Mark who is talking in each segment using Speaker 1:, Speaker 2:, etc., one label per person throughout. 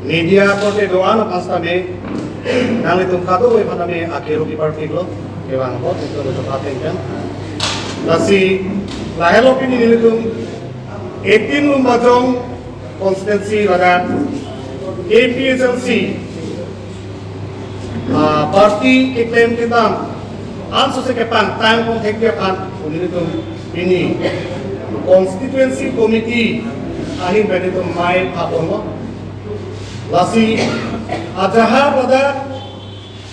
Speaker 1: media korte doan pasta me nang itum kado we pada me akhiru ki parti lo kewang ko itu lo copaten kan nasi lahelo pini nilitum 18 lumbajong konstituensi laga APSLC parti ke claim kita anso se ke pan time kong thek ke pan nilitum ini konstituensi committee ahin benitum mai apon lasi ajaha pada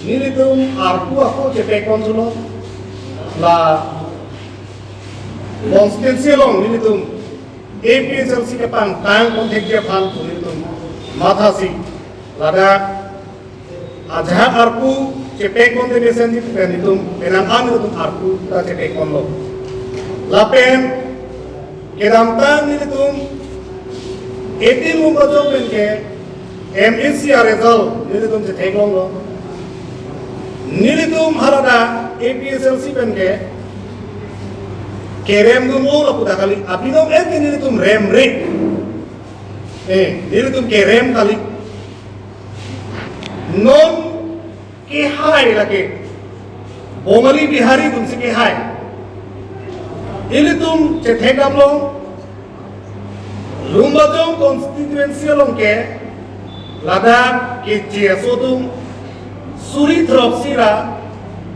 Speaker 1: nilitum arku ako cepe konsulo la konstituensi long nilitum APSLC ke pan tang kontek dia pan nilitum mathasi lada ajaha arku cepe kontek desenji nilitum penang nilitum arku ta cepe konlo lapen kedamtang nilitum 18 lumbajong penke MSCR result nilitum se theklong lo nilitum harada APSLC penke kerem dum lo puta kali apidom nilitum rem re nilitum kerem kali non ke hai lake bomali bihari tum se ke hai nilitum se thekam lo lumbajong constituency long ke Ladakh ke Jesotum Suri Throp Sira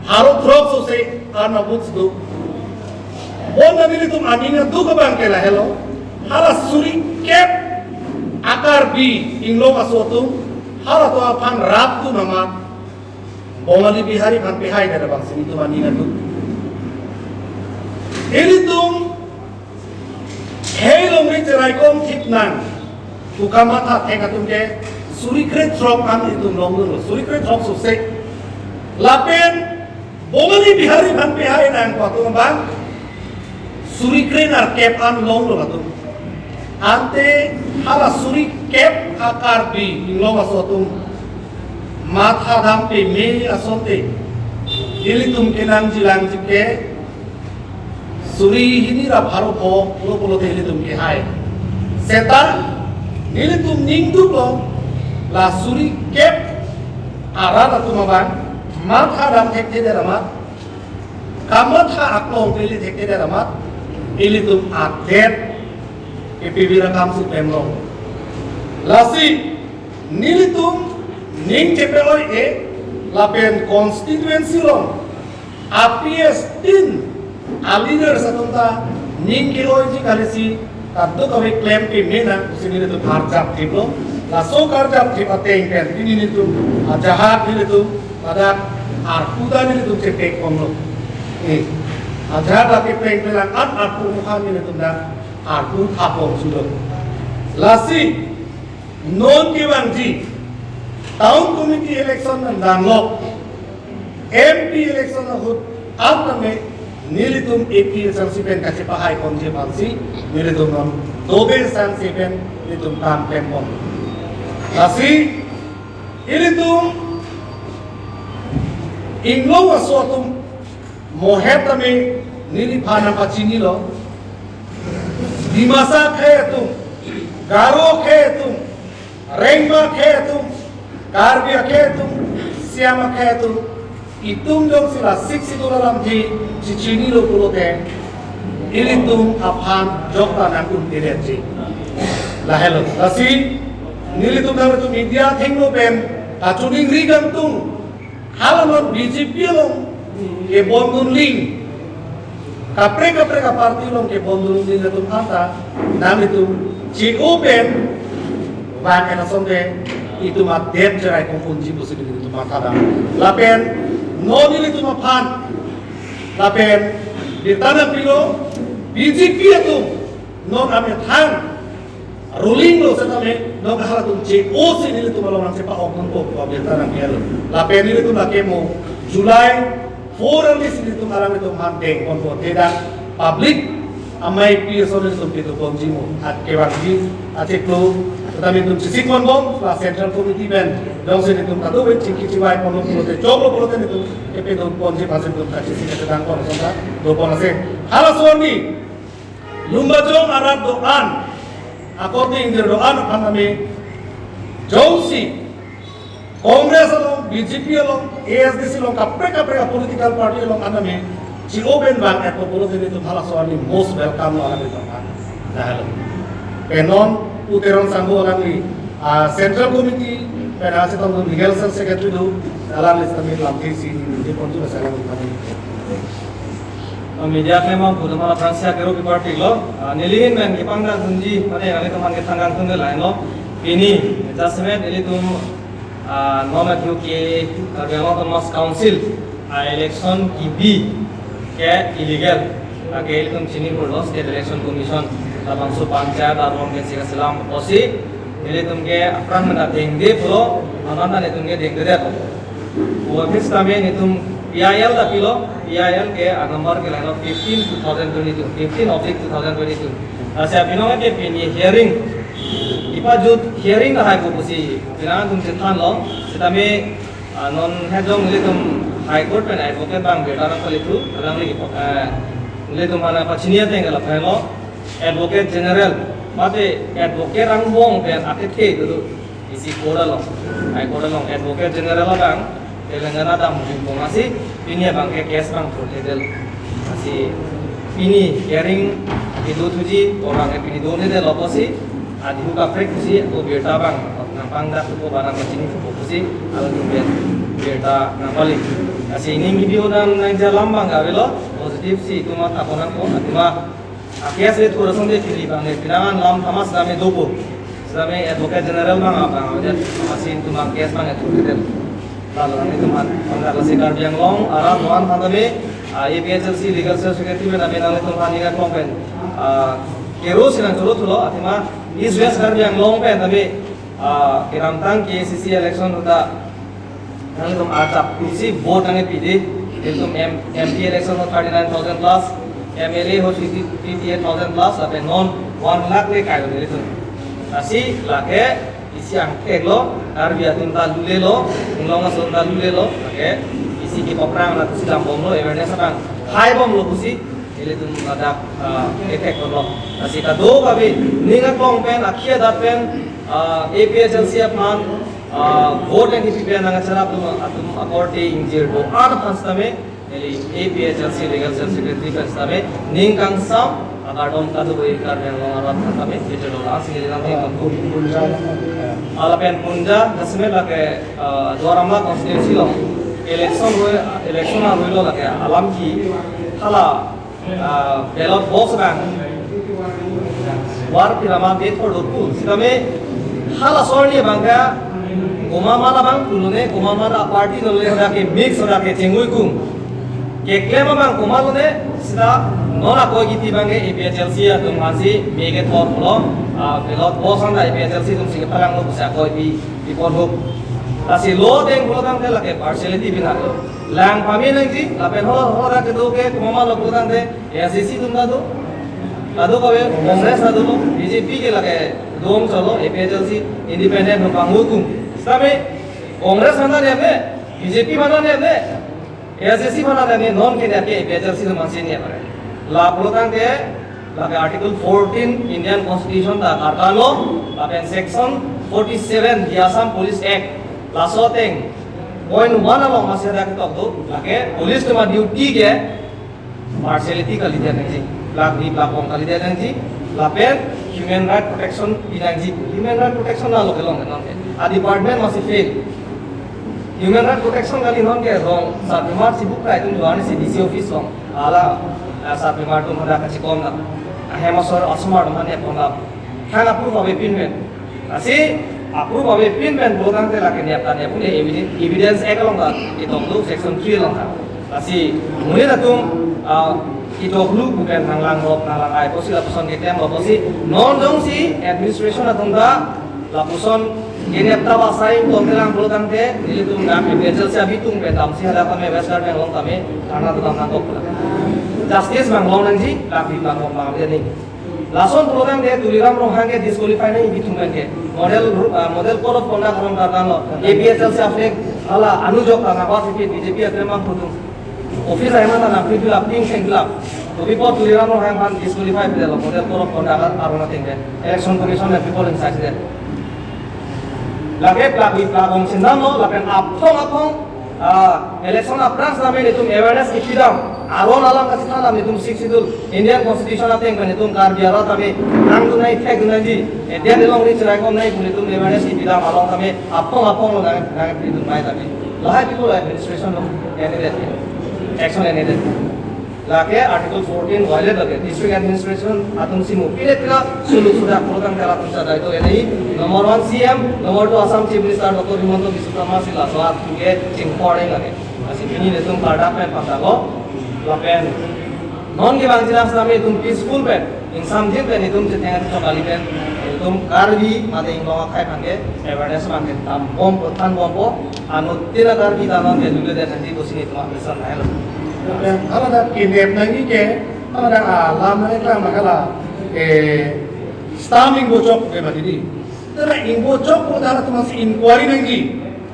Speaker 1: Haro Throp Sose Arna Butsdu Bona nilitum anina duka bangkela hello Hala Suri Kep Akar B Inglong Asotum Hala to apan Raptu nama Bongali Bihari pan Pihai dada bang sinitum anina du Ilitum Helong Riceraikom Tipnan Tukamata Tekatum ke Suri kret drop an itu nonggung suri kret drop susah. Lapen bongali bihari ban pihai nang patu bang. Suri kret ar cap an long lo patu. Ante hala suri cap akar bi inglong asotum. Matha dam pe me asonte. Ilitum kenang jilang jike. Suri hini ra bharo po lo polo te ilitum ke hai. Setan ilitum ningdu lo. La suri kep arada tumaban matha dam thekte deramat kamatha aklong peli thekte deramat ilitum atet epibira kamsu pemlong lasi nilitum ning cepeloi lapen constituency long APS tin alider satunta ning keloi ji kalisi taddo kawe claim pe mena usini tu harjap thiblo la sokar jab thipateng pen ini nitu ajahat nitu pada arkuda nitu cetek komlo ajahat laki peng pelang arku mukhan nitu da arku thapong sudo lasi non ke bangji town committee election dan lok MP election hut apne nilitum APSLC pen kache pahai konje pansi nilitum non dobe san sepen nilitum tam pen kon Nasi ini tuh inglong asotum mohet kami nili phana pachini lo dimasa khe tum garo khe tum rengma khe tum karbia khe tum siama khe tum itum jong sila siksi dalam di cicini lo pulote ini tuh aphan jokta nangkun tiretji lahelo nasi nilitum dalam itu media tinggal pen kacuning rigantung halaman BJP long ke bondun ling kapre parti long ke bondun ling itu kata nam itu CO pen bahkan asonde itu mat dead cerai kumpunji busi itu mata dam lapen non itu mapan lapen di tanah pilo BJP itu non ame thang ruling lo setame no kahala tum CO nili tum malong sepa okon ko pabeta nang yelo lapen nili tum lakemo July 4 nili nili tum alam tum hanteng kon ko teda public amai PSO nili tum pitu konji mo at kewanji ache klo tetapi tum sisi kon bom la central committee ben dong nili tum tado ben cingki ciwai kon lo te joblo polote nili tum epe tum konji pase tum kachi sisi ketang kon sonda do ponase hala suami lumbajong arab doan according to the doan paname Jausi, Congress along, BJP along, ASDC along, kapre political party along, aname, si open bang at population itu malah soalnya most welcome orang itu kan, dah penon uteron sanggup orang ni central committee, penasi tahu legal secretary tu, dalam list kami lampu sini, di pun tu saya kami.
Speaker 2: Media memang bukan malah Francia kerupi parti lo, nilingin men kipangga tunji, mana yang itu mana tanggang tunde lain lo, ini adjustment itu nomor tu ke Karbiang Thomas Council, election kibi ke illegal, ke itu sini pun state election commission, tabang su panchayat atau mungkin sih keselam posi, itu ke akan mendatang pulo, anak itu ke dengde tu, office kami itu PIL tapi lo PIL ke nomor ke lain 15 2022 15/2022 saya bilang ke pini hearing ipa jud hearing dah aku pusi bilang tum cintan lo setame non hedong le tum high court pen advocate bang beta nang kali tu dalam lagi le tum mana pachiniya tenggal apa lo advocate general mate advocate rang bong pen akit ke itu isi koda lo high court lo advocate general bang Telangana dah mungkin masih ini abang ke case bang terlihat masih ini hearing itu tuji orang ke ini dua ni dah lepas sih adi buka break sih aku berita bang nampang dah tu barang macam ni tu sih kalau tu berita nampalik masih ini video dan nanya lambang gawe lo positif sih itu mah tak pernah kau nanti mah akhirnya itu kurang deh pilih bang ni pinangan lam tamas kami dobo kami advocate general bang apa jadi masih itu mah case bang itu terlihat lalu nanti teman pengarasi Karbiang Long arah tuan tandeme APHLC legal sales secretary nabi nang tuan niga kompen kero silang cholo cholo atima East West Karbiang Long pen tapi kiramtang KCC election uta nang tum acap kursi vote nang pide itu MP election 39,000 plus MLA ho 58,000 plus tapi non 1 lakh le kayo itu asi lake isi angke lo, Karbiang tunta lule lo, ngulonga sunta lule lo, oke, isi ki perang nanti si bom lo, awareness apa? High bom lo pusi, ini tuh ada efek lo. Nasi kado kami, ningat long pen, akhir dat pen, APHLC apaan, vote yang dipimpin dengan cara atum akordi injil do, ada panstame, jadi APHLC legal sales secretary panstame, ningkang sam. Agar dom kado beri Karbiang Long arat kami itu dulu langsung jadi nanti kampung. Alapan punja dasme lagi dua ramlah konstitusi lo election aru lo lagi alam ki kala ballot box bang war pirama date for doku sidame kala sorni bangga goma mala bang tulune goma mala party lo le lagi mix lagi cengui kum keklema bang goma lo ne sida nona koi gitu bangga APHLC atau masih mega top lo belot bosan dah APHLC tu sih kepalang lo bisa koi di pondok tapi lo deng lo kan teh lagi partiality bina lang pami nanti lapen ho rak itu ke mama lo bukan teh ACC tu nggak tu ado kau Kongres ado lo BJP ke lagi dom solo APHLC independen numpang hukum tapi Kongres mana ni apa BJP mana ni apa ACC mana ni non ke ni apa APHLC tu masih ni apa la pulang ke la article 14 Indian Constitution ta karta lo la section 47 di Assam Police Act la soteng point 1 lo masih ada ketok tu la ke police cuma duty ke partiality kali dia nanti la di platform kali dia nanti la human right protection dinanti human right protection la lo kelong non ke a department masih fail human right protection kali non ke wrong sa bimar sibuk ra itu jual ni DC office long ala saat memadu mana kasih kom na, hemasor asmar mana ya kom na, hang approve abe pinmen, asi approve abe pinmen bukan te lagi niatan ya punya evidence ekalong na, itu lu section 3 long na, asi mulai datung itu lu bukan hanglang lop hanglang ay posi lapuson kita yang posi non dong si administration atau enggak lapuson ini apa bahasa itu orang bukan te, ini tuh nggak evidence bitung betam si ada kami besar yang long kami karena tuh nangkop justice bang long nanti lagi platform bang dia ni lason program dia tuliram rong hange disqualify nahi bitungan ke model code of conduct rong kartan lo APHLC afek ala anujok na apa sih BJP atremang putung office ay mana na fill up ting fill up to before tuliram rong hang disqualify bidalo model code of conduct arona ting election commission and people inside there lagi pelakon sindang lo, lagi apong election apras namin itum awareness ikidam. Aron alam kasi talam itum siksidul Indian Constitution natin kan itum karbiara kami ang tunay tek tunay ji. Indian ilong reach rekom nai pun itum awareness ikidam along kami apong lo nang itum mai kami. Lahat itu administration lo ini deh. Action ini deh. Lagi article 14 violate lagi district administration atung simu pilih sulu sudah program kala tunsa dah itu ini nomor 1 CM nomor 2 Assam Chief Minister Dr. Himanta Biswa Sarma sila salat tuge cingpore lagi masih ini netung karda pen patago lapen non ke bang jelas nami itu peaceful pen insam jin pen itu ceteng itu kali pen itu karbi mate inglong kai pange awareness pange tam bom tan bombo anu tira karbi tanon ke dulu dan nanti bosini itu pesan ayo
Speaker 1: kalau ada kinep nangi ke kalau ada alam mereka makalah stamming bocok ke mati tapi in bocok pun ada tuh masih inquiry nangi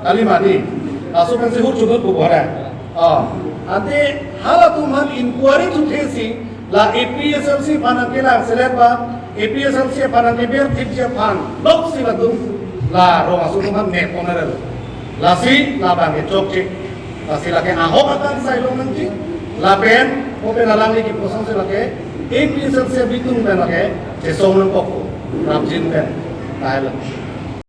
Speaker 1: kali mati asupan sihur cukup bukan ante hala tuh man inquiry tuh tesi la APSLC panan kela seleba APSLC panan keber tipje pan lok sila tuh la rong asupan man ne ponaral la si la bang cok cik sila ke ahok akan saya lo nanti lapen open alang lagi posong sila ke APSLC bitung ben lagi sesong nang koko rapjin ben Thailand